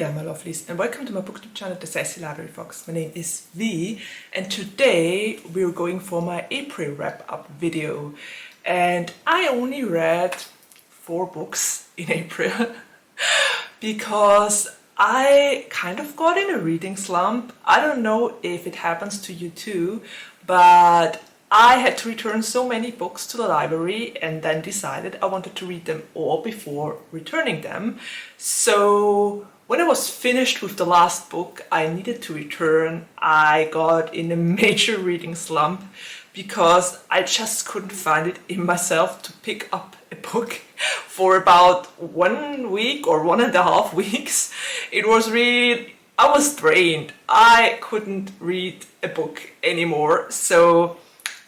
there, my lovelies, and welcome to my BookTube channel, The Sassy Library Fox. My name is V, and today we're going for my April wrap-up video. And I only read 4 books in April because I kind of got in a reading slump. I don't know if it happens to you too, but I had to return so many books to the library and then decided I wanted to read them all before returning them. So when I was finished with the last book I needed to return, I got in a major reading slump because I just couldn't find it in myself to pick up a book for about 1 week or 1.5 weeks. It was really, I was drained. I couldn't read a book anymore. So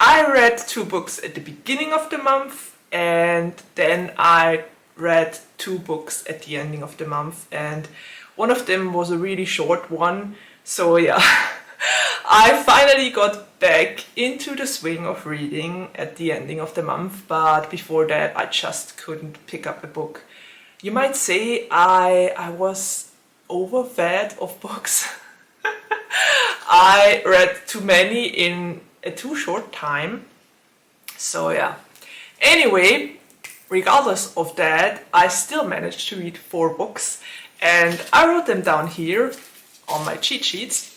I read 2 books at the beginning of the month, and then I read 2 books at the ending of the month, and one of them was a really short one. So yeah, I finally got back into the swing of reading at the ending of the month, but before that I just couldn't pick up a book. You might say I was overfed of books. I read too many in a too short time. So yeah. Anyway, regardless of that, I still managed to read 4 books, and I wrote them down here on my cheat sheets,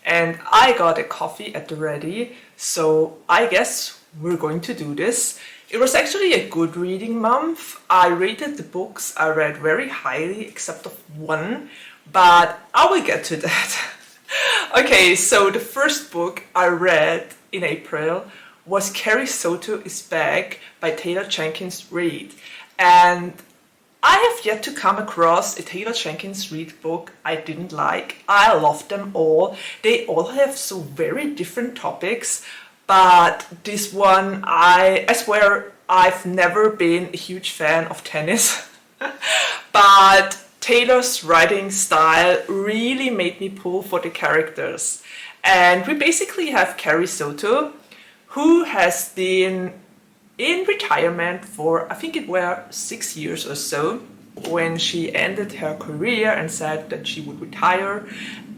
and I got a coffee at the ready, so I guess we're going to do this. It was actually a good reading month. I rated the books I read very highly, except of one, but I will get to that. Okay, so the first book I read in April was Carrie, Soto is Back by Taylor Jenkins Reid. And I have yet to come across a Taylor Jenkins Reid book I didn't like. I loved them all. They all have so very different topics, but this one, I swear I've never been a huge fan of tennis, but Taylor's writing style really made me pull for the characters. And we basically have Carrie Soto, who has been in retirement for, I think it were 6 years or so, when she ended her career and said that she would retire.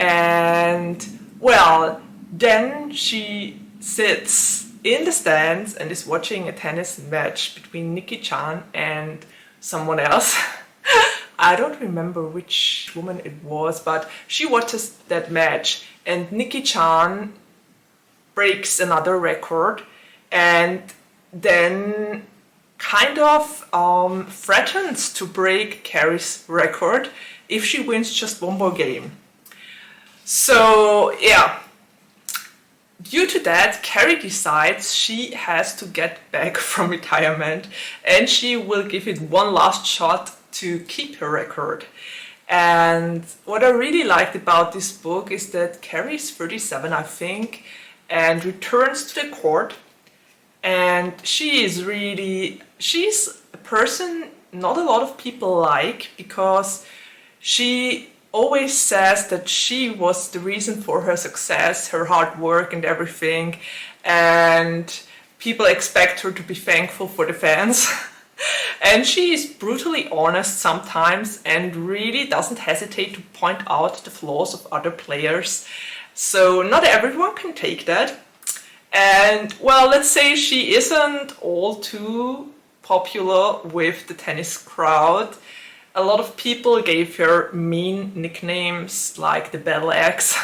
And well, then she sits in the stands and is watching a tennis match between Nikki-chan and someone else. I don't remember which woman it was, but she watches that match, and Nikki-chan breaks another record and then kind of threatens to break Carrie's record if she wins just one more game. So yeah, due to that, Carrie decides she has to get back from retirement and she will give it one last shot to keep her record. And what I really liked about this book is that Carrie is 37, I think, and returns to the court. And she's a person not a lot of people like, because she always says that she was the reason for her success, her hard work and everything, and people expect her to be thankful for the fans. And she is brutally honest sometimes and really doesn't hesitate to point out the flaws of other players. So not everyone can take that. And well, let's say she isn't all too popular with the tennis crowd. A lot of people gave her mean nicknames like the Battle Axe.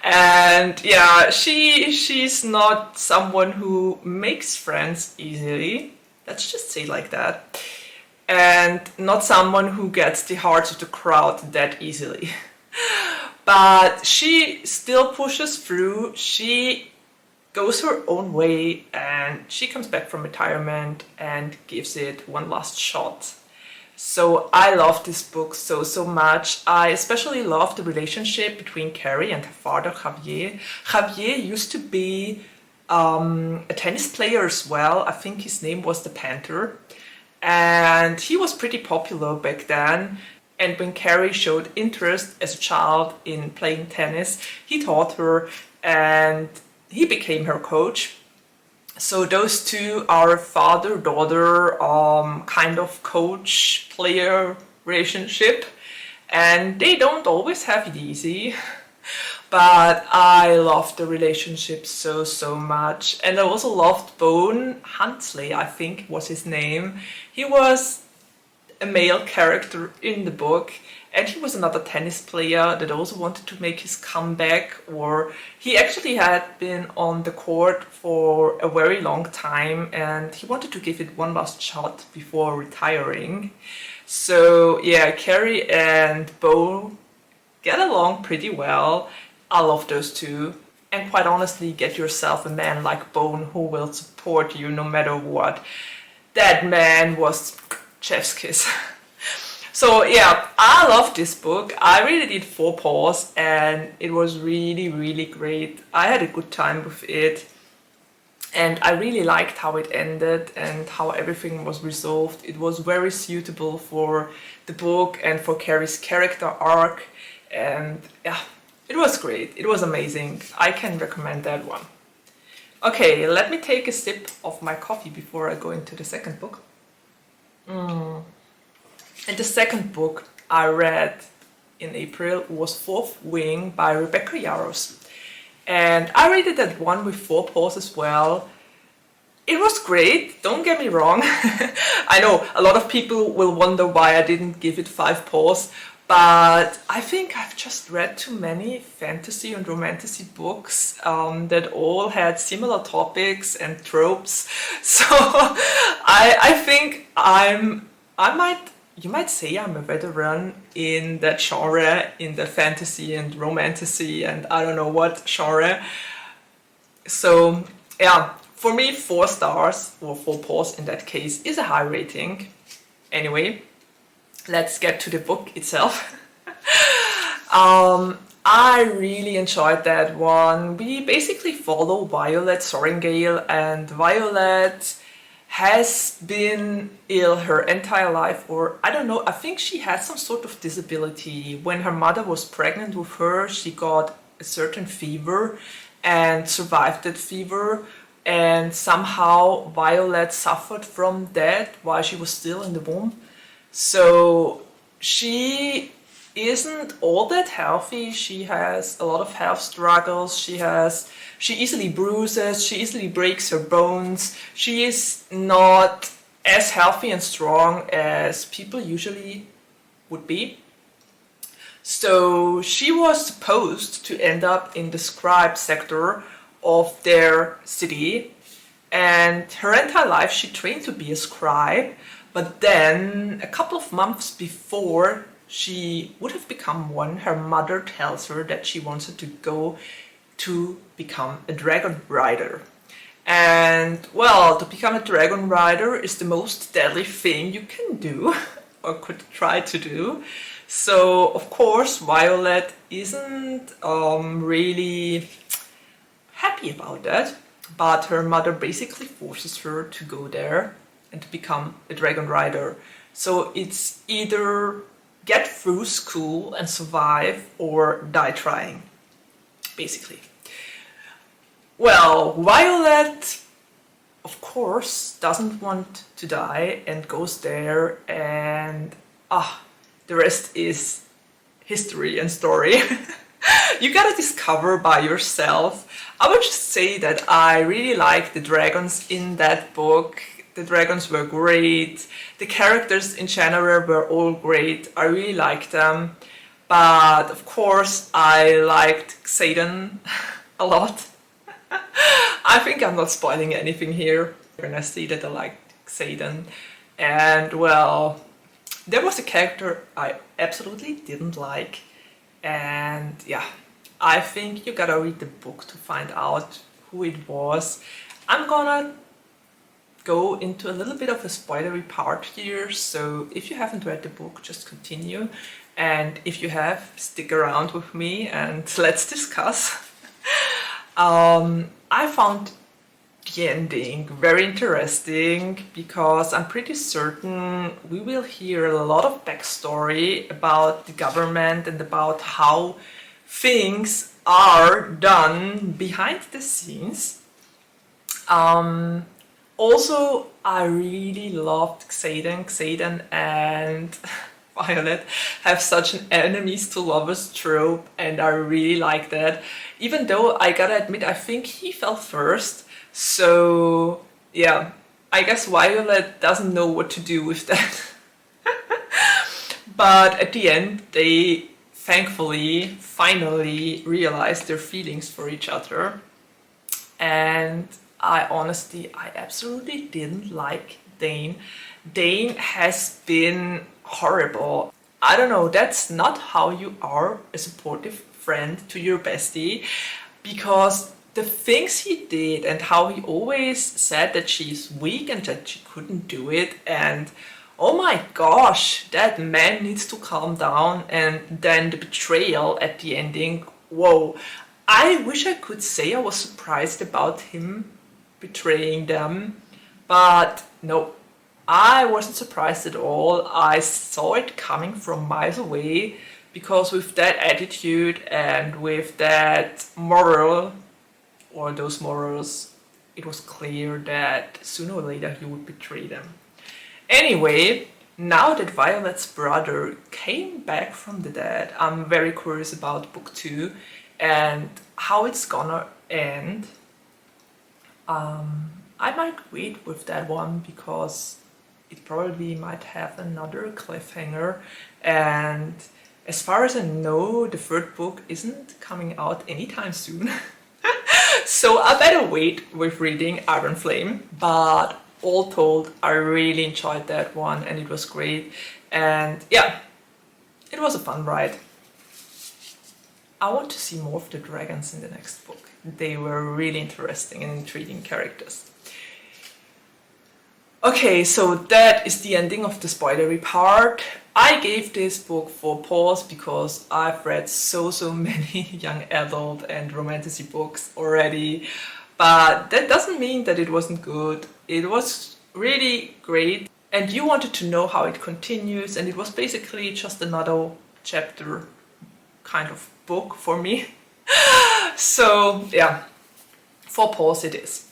And yeah, she's not someone who makes friends easily. Let's just say like that. And not someone who gets the hearts of the crowd that easily. But she still pushes through. She goes her own way, and she comes back from retirement and gives it one last shot. So I love this book so much. I especially love the relationship between Carrie and her father, Javier. Javier used to be a tennis player as well. I think his name was the Panther, and he was pretty popular back then. And when Carrie showed interest as a child in playing tennis, he taught her and he became her coach. So those two are father-daughter kind of coach-player relationship. and they don't always have it easy. But I loved the relationship so much, and I also loved Bone Huntsley, I think was his name. He was a male character in the book, and he was another tennis player that also wanted to make his comeback, or he actually had been on the court for a very long time and he wanted to give it one last shot before retiring. So yeah, Carrie and Bo get along pretty well. I love those two. And quite honestly, get yourself a man like Bone who will support you no matter what. That man was chef's kiss. So yeah, I love this book. I really did 4 paws and it was really great. I had a good time with it. And I really liked how it ended and how everything was resolved. It was very suitable for the book and for Carrie's character arc. And yeah, it was great. It was amazing. I can recommend that one. Okay, let me take a sip of my coffee before I go into the second book. And the second book I read in April was Fourth Wing by Rebecca Yarros. And I rated that one with 4 paws as well. It was great, don't get me wrong. I know a lot of people will wonder why I didn't give it 5 paws, but I think I've just read too many fantasy and romantasy books that all had similar topics and tropes. So I think you might say I'm a veteran in that genre, in the fantasy and romantasy and I don't know what genre. So yeah, for me 4 stars, or 4 paws in that case, is a high rating. Anyway, let's get to the book itself. I really enjoyed that one. We basically follow Violet Sorringale, and Violet has been ill her entire life, or I don't know, I think she had some sort of disability. When her mother was pregnant with her, she got a certain fever and survived that fever, and somehow Violet suffered from that while she was still in the womb. So she isn't all that healthy. She has a lot of health struggles. She easily bruises, she easily breaks her bones. She is not as healthy and strong as people usually would be. So she was supposed to end up in the scribe sector of their city, and her entire life she trained to be a scribe, but then a couple of months before she would have become one, her mother tells her that she wanted to go to become a dragon rider. And well, to become a dragon rider is the most deadly thing you can do or could try to do. So of course Violet isn't really happy about that, but her mother basically forces her to go there and to become a dragon rider. So it's either get through school and survive or die trying, basically. Well, Violet, of course, doesn't want to die and goes there, and the rest is history and story. You gotta discover by yourself. I would just say that I really like the dragons in that book. The dragons were great. The characters in general were all great. I really liked them. But of course, I liked Xaden a lot. I think I'm not spoiling anything here when I say that I liked Xaden. And well, there was a character I absolutely didn't like. And yeah, I think you gotta read the book to find out who it was. I'm gonna go into a little bit of a spoilery part here, so if you haven't read the book, just continue, and if you have, stick around with me and let's discuss. I found the ending very interesting because I'm pretty certain we will hear a lot of backstory about the government and about how things are done behind the scenes. Also, I really loved Xaden and Violet have such an enemies to lovers trope, and I really like that. Even though I gotta admit, I think he fell first. So yeah, I guess Violet doesn't know what to do with that. But at the end, they thankfully finally realized their feelings for each other. And I absolutely didn't like Dane. Dane has been horrible. I don't know, that's not how you are a supportive friend to your bestie, because the things he did and how he always said that she's weak and that she couldn't do it, and oh my gosh, that man needs to calm down, and then the betrayal at the ending, whoa. I wish I could say I was surprised about him betraying them, but no, I wasn't surprised at all. I saw it coming from miles away, because with that attitude and with that moral, or those morals, it was clear that sooner or later he would betray them. Anyway, now that Violet's brother came back from the dead, I'm very curious about book 2 and how it's gonna end. I might wait with that one because it probably might have another cliffhanger, and as far as I know, the third book isn't coming out anytime soon. So I better wait with reading Iron Flame, but all told, I really enjoyed that one and it was great, and yeah, it was a fun ride. I want to see more of the dragons in the next book. They were really interesting and intriguing characters. Okay, so that is the ending of the spoilery part. I gave this book 4 paws because I've read so many young adult and romantasy books already, but that doesn't mean that it wasn't good. It was really great, and you wanted to know how it continues, and it was basically just another chapter kind of book for me. So yeah, 4 paws it is.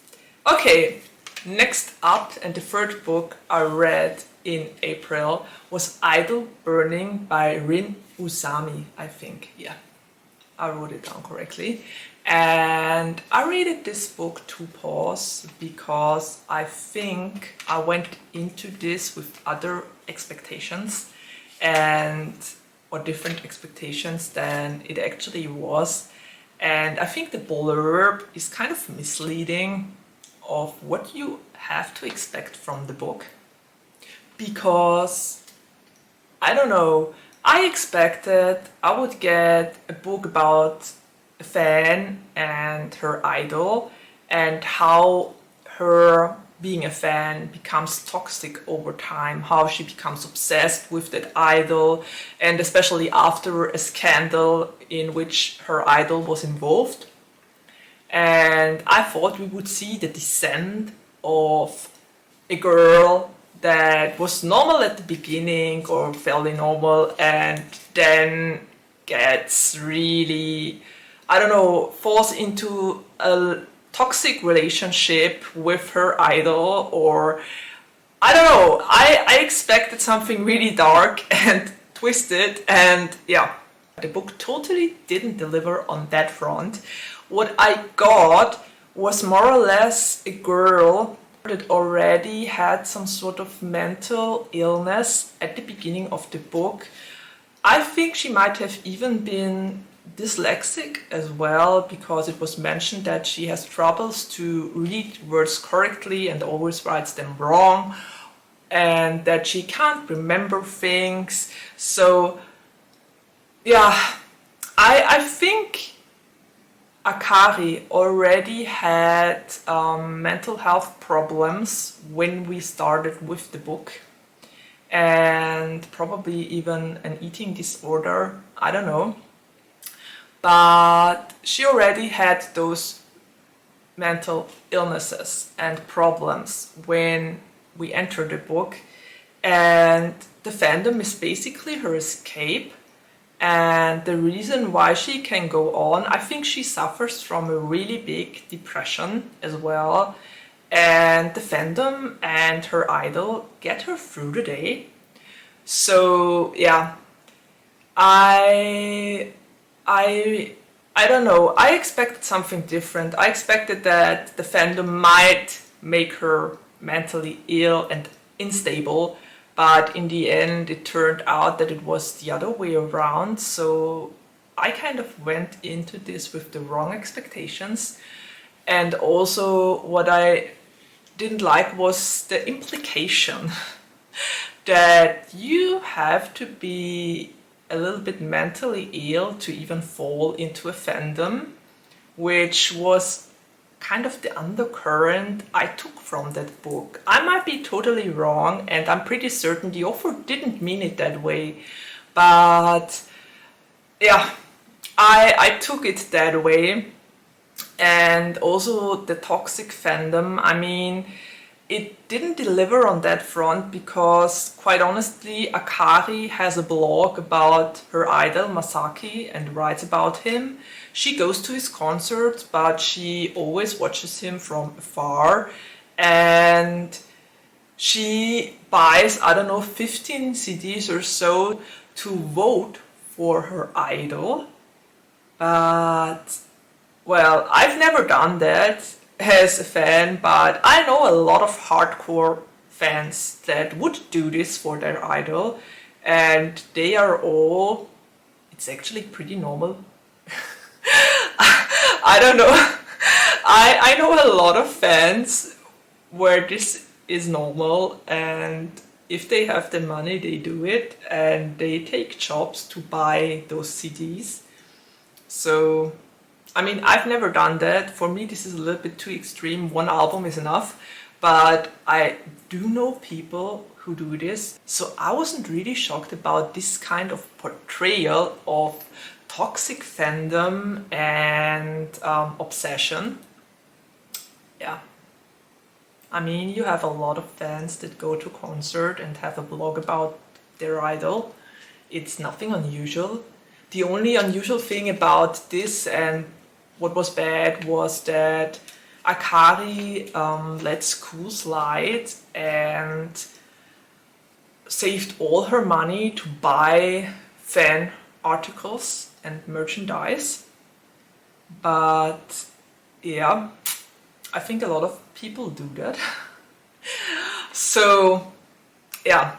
Okay, next up, and the third book I read in April was Idle Burning by Usami, I think. Yeah, I wrote it down correctly. And I rated this book 2 paws because I think I went into this with other expectations, or different expectations than it actually was. And I think the blurb is kind of misleading of what you have to expect from the book. Because, I don't know, I expected I would get a book about a fan and her idol, and how her being a fan becomes toxic over time, how she becomes obsessed with that idol, and especially after a scandal in which her idol was involved. And I thought we would see the descent of a girl that was normal at the beginning, or fairly normal, and then gets really, I don't know, falls into a toxic relationship with her idol, or I don't know, I expected something really dark and twisted, and yeah, the book totally didn't deliver on that front. What I got was more or less a girl that already had some sort of mental illness at the beginning of the book. I think she might have even been dyslexic as well, because it was mentioned that she has troubles to read words correctly and always writes them wrong, and that she can't remember things. So yeah, I think Carrie already had mental health problems when we started with the book, and probably even an eating disorder, I don't know. But she already had those mental illnesses and problems when we entered the book, and the fandom is basically her escape. And the reason why she can go on, I think she suffers from a really big depression as well. And the fandom and her idol get her through the day. So yeah, I I I don't know. I expected something different. I expected that the fandom might make her mentally ill and unstable, but in the end it turned out that it was the other way around. So I kind of went into this with the wrong expectations. And also what I didn't like was the implication that you have to be a little bit mentally ill to even fall into a fandom, which was kind of the undercurrent I took from that book. I might be totally wrong, and I'm pretty certain the author didn't mean it that way, but yeah, I took it that way. And also the toxic fandom, I mean, it didn't deliver on that front because, quite honestly, Akari has a blog about her idol Masaki and writes about him. She goes to his concerts, but she always watches him from afar, and she buys, I don't know, 15 CDs or so to vote for her idol. But, well, I've never done that as a fan, but I know a lot of hardcore fans that would do this for their idol, and they are all, it's actually pretty normal. I don't know. I know a lot of fans where this is normal, and if they have the money, they do it, and they take jobs to buy those CDs. So I mean, I've never done that. For me, this is a little bit too extreme. One album is enough. But I do know people who do this. So I wasn't really shocked about this kind of portrayal of toxic fandom and obsession. Yeah. I mean, you have a lot of fans that go to concert and have a blog about their idol. It's nothing unusual. The only unusual thing about this and what was bad was that Akari let school slide and saved all her money to buy fan articles and merchandise. But yeah, I think a lot of people do that. So yeah,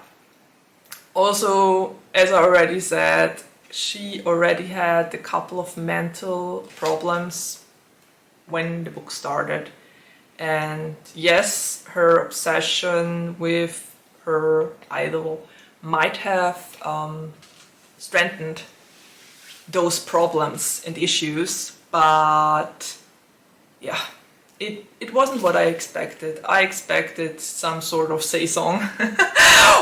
also, as I already said, she already had a couple of mental problems when the book started. And yes, her obsession with her idol might have strengthened those problems and issues, but yeah, it wasn't what I expected. I expected some sort of say-song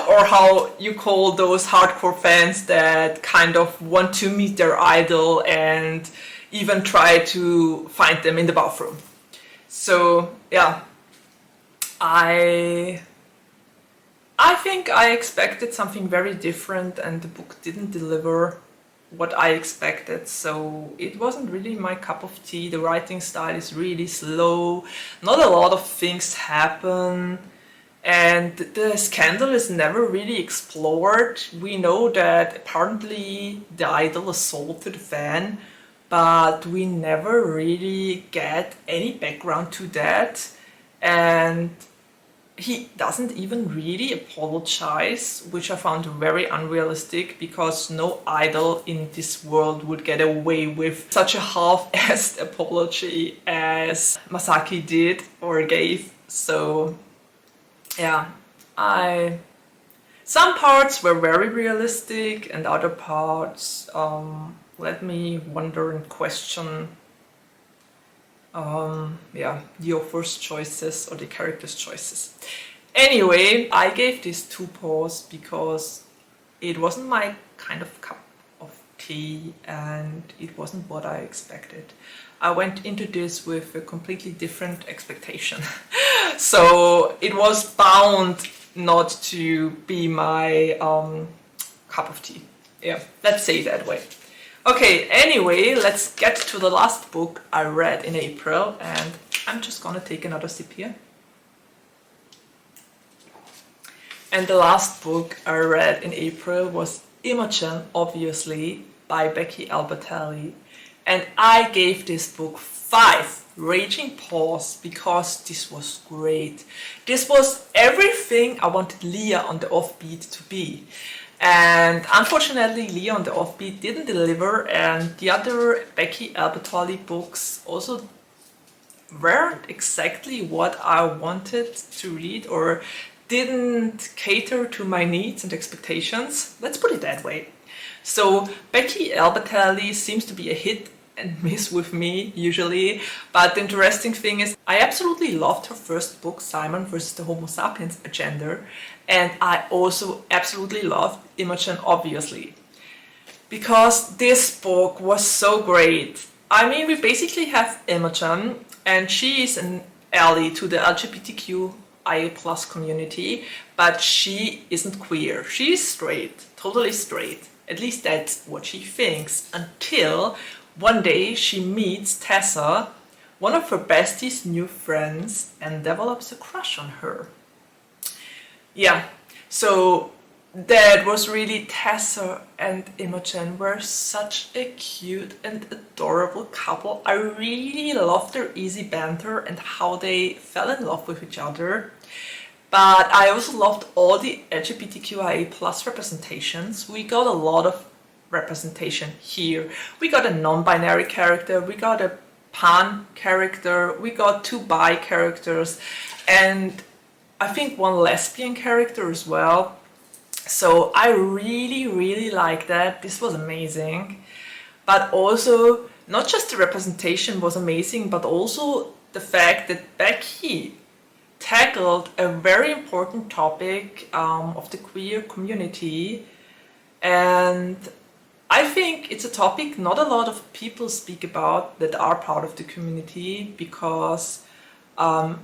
or how you call those hardcore fans that kind of want to meet their idol and even try to find them in the bathroom. So yeah, I think I expected something very different and the book didn't deliver what I expected, so it wasn't really my cup of tea. The writing style is really slow, not a lot of things happen, and the scandal is never really explored. We know that apparently the idol assaulted a fan, but we never really get any background to that, and he doesn't even really apologize, which I found very unrealistic because no idol in this world would get away with such a half-assed apology as Masaki did or gave. So yeah, some parts were very realistic and other parts let me wonder and question the author's choices or the character's choices. Anyway, I gave this 2 paws because it wasn't my kind of cup of tea and it wasn't what I expected. I went into this with a completely different expectation. So it was bound not to be my cup of tea. Yeah, let's say it that way. Okay, anyway, let's get to the last book I read in April, and I'm just gonna take another sip here. And the last book I read in April was Imogen, obviously, by Becky Albertalli. And I gave this book 5 raging paws because this was great. This was everything I wanted Leah on the Offbeat to be. And unfortunately, Leah on the Offbeat didn't deliver, and the other Becky Albertalli books also weren't exactly what I wanted to read or didn't cater to my needs and expectations. Let's put it that way. So Becky Albertalli seems to be a hit and miss with me usually, but the interesting thing is I absolutely loved her first book, Simon versus the Homo sapiens agenda, and I also absolutely loved Imogen, obviously, because this book was so great. I mean, we basically have Imogen, and she is an ally to the LGBTQIA plus community, but she isn't queer. She's straight, totally straight. At least that's what she thinks, until one day she meets Tessa, one of her bestie's new friends, and develops a crush on her. Yeah, so that was really Tessa and Imogen were such a cute and adorable couple. I really loved their easy banter and how they fell in love with each other. But I also loved all the LGBTQIA plus representations. We got a lot of representation here. We got a non-binary character, we got a pan character, we got 2 bi characters, and I think 1 lesbian character as well. So I really like that. This was amazing. But also, not just the representation was amazing, but also the fact that Becky tackled a very important topic of the queer community, and I think it's a topic not a lot of people speak about that are part of the community, because I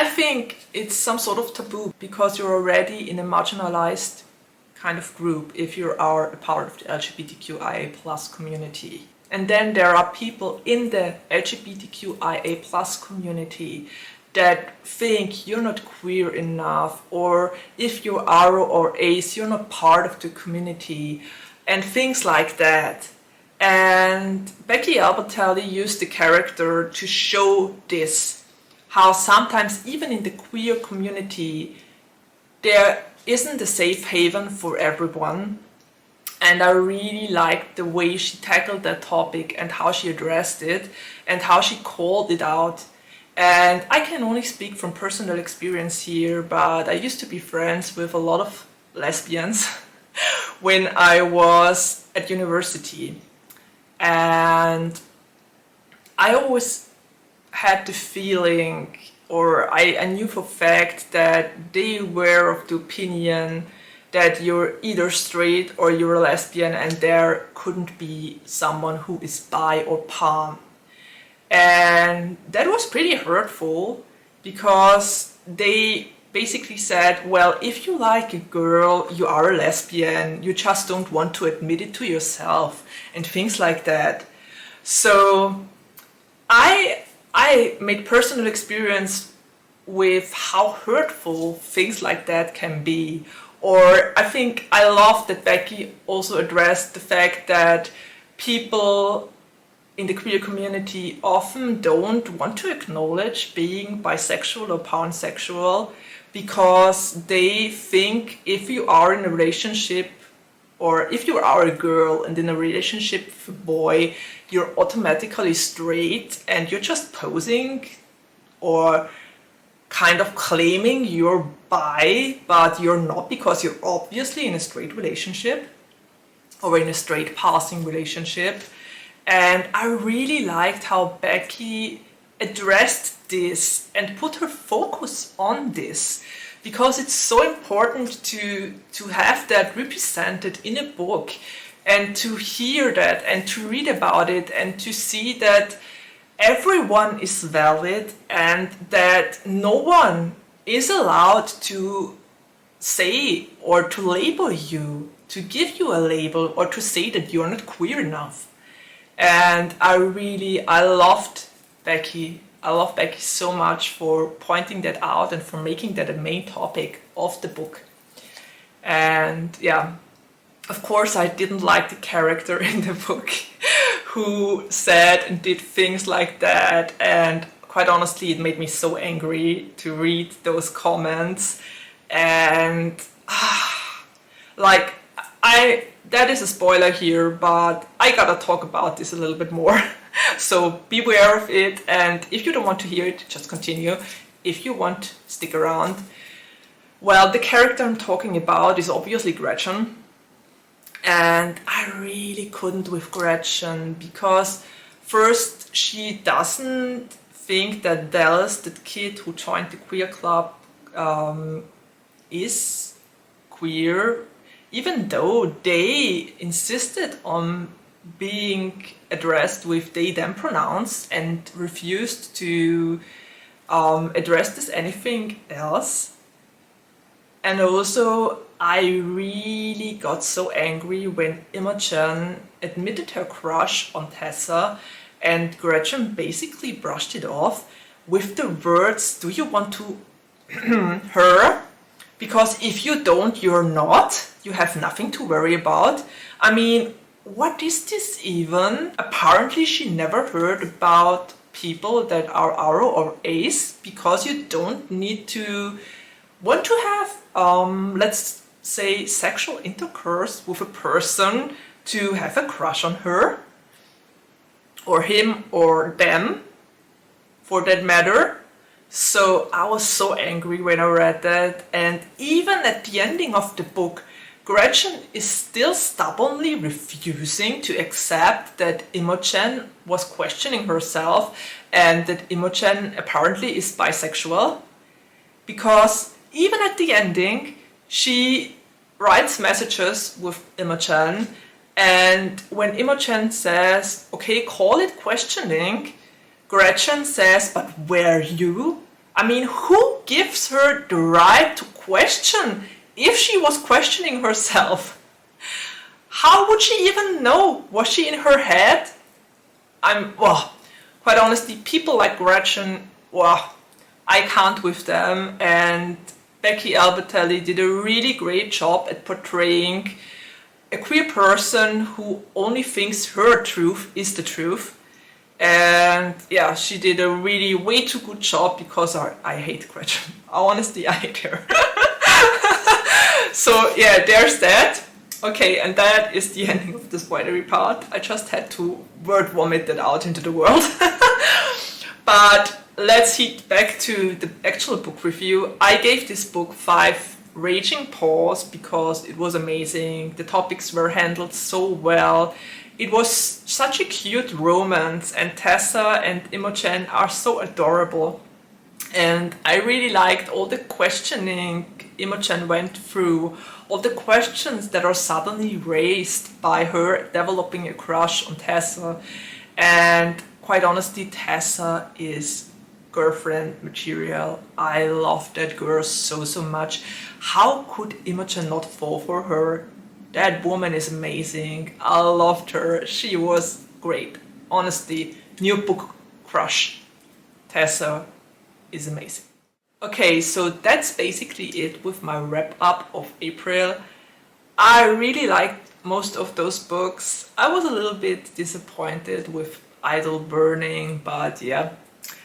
think it's some sort of taboo because you're already in a marginalized kind of group if you are a part of the LGBTQIA plus community. And then there are people in the LGBTQIA plus community that think you're not queer enough, or if you're aro or ace, you're not part of the community, and things like that. And Becky Albertalli used the character to show this, how sometimes even in the queer community there isn't a safe haven for everyone. And I really liked the way she tackled that topic and how she addressed it and how she called it out. And I can only speak from personal experience here, but I used to be friends with a lot of lesbians when I was at university. And I always had the feeling, or I knew for a fact that they were of the opinion that you're either straight or you're a lesbian and there couldn't be someone who is bi or pan. And that was pretty hurtful because they basically said, well, if you like a girl, you are a lesbian, you just don't want to admit it to yourself and things like that. So I made personal experience with how hurtful things like that can be. Or I think I love that Becky also addressed the fact that people in the queer community often don't want to acknowledge being bisexual or pansexual because they think if you are in a relationship, or if you are a girl and in a relationship with a boy, you're automatically straight and you're just posing or kind of claiming you're bi, but you're not because you're obviously in a straight relationship or in a straight passing relationship. And I really liked how Becky addressed this and put her focus on this, because it's so important to have that represented in a book and to hear that and to read about it and to see that everyone is valid and that no one is allowed to say or to label you, to give you a label or to say that you're not queer enough. And I loved Becky I love Becky so much for pointing that out and for making that a main topic of the book. And yeah, of course I didn't like the character in the book who said and did things like that, and quite honestly it made me so angry to read those comments. And like, that is a spoiler here, but I gotta talk about this a little bit more. So beware of it, and if you don't want to hear it, just continue. If you want, stick around. Well, the character I'm talking about is obviously Gretchen. And I really couldn't with Gretchen, because first, she doesn't think that Dallas, the kid who joined the queer club, is queer, even though they insisted on being addressed with they them pronouns and refused to address this anything else. And also I really got so angry when Imogen admitted her crush on Tessa and Gretchen basically brushed it off with the words, "Do you want to her? Because if you don't, you're not. You have nothing to worry about." I mean, what is this even? Apparently she never heard about people that are aro or ace, because you don't need to want to have, let's say, sexual intercourse with a person to have a crush on her, or him, or them, for that matter. So I was so angry when I read that, and even at the ending of the book, Gretchen is still stubbornly refusing to accept that Imogen was questioning herself and that Imogen apparently is bisexual. Because even at the ending, she writes messages with Imogen, and when Imogen says, okay, call it questioning, Gretchen says, but were you? I mean, who gives her the right to question? If she was questioning herself, how would she even know? Was she in her head? Quite honestly, people like Gretchen, I can't with them. And Becky Albertalli did a really great job at portraying a queer person who only thinks her truth is the truth. And yeah, she did a really way too good job, because I hate Gretchen. Honestly, I hate her. So yeah, there's that. Okay, and that is the ending of the spoilery part. I just had to word vomit that out into the world. But let's head back to the actual book review. I gave this book 5 raging paws because it was amazing. The topics were handled so well. It was such a cute romance, and Tessa and Imogen are so adorable. And I really liked all the questioning Imogen went through, all the questions that are suddenly raised by her developing a crush on Tessa. And quite honestly, Tessa is girlfriend material. I love that girl so much. How could Imogen not fall for her? That woman is amazing. I loved her. She was great. Honestly, new book crush. Tessa is amazing. Okay, so that's basically it with my wrap up of April. I really liked most of those books. I was a little bit disappointed with Idle Burning, but yeah,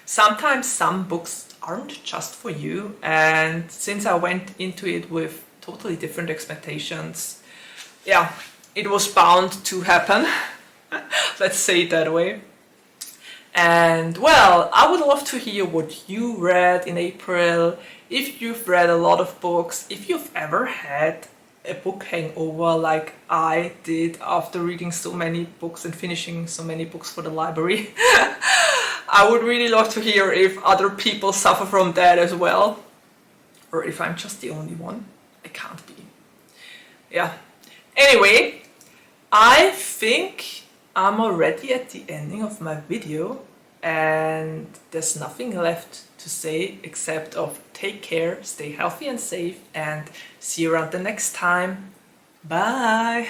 sometimes some books aren't just for you, and since I went into it with totally different expectations, yeah, it was bound to happen. Let's say it that way. And well, I would love to hear what you read in April, if you've read a lot of books, if you've ever had a book hangover like I did after reading so many books and finishing so many books for the library. I would really love to hear if other people suffer from that as well, or if I'm just the only one. I can't be. Yeah. Anyway, I think I'm already at the ending of my video, and there's nothing left to say except of take care, stay healthy and safe, and see you around the next time. Bye!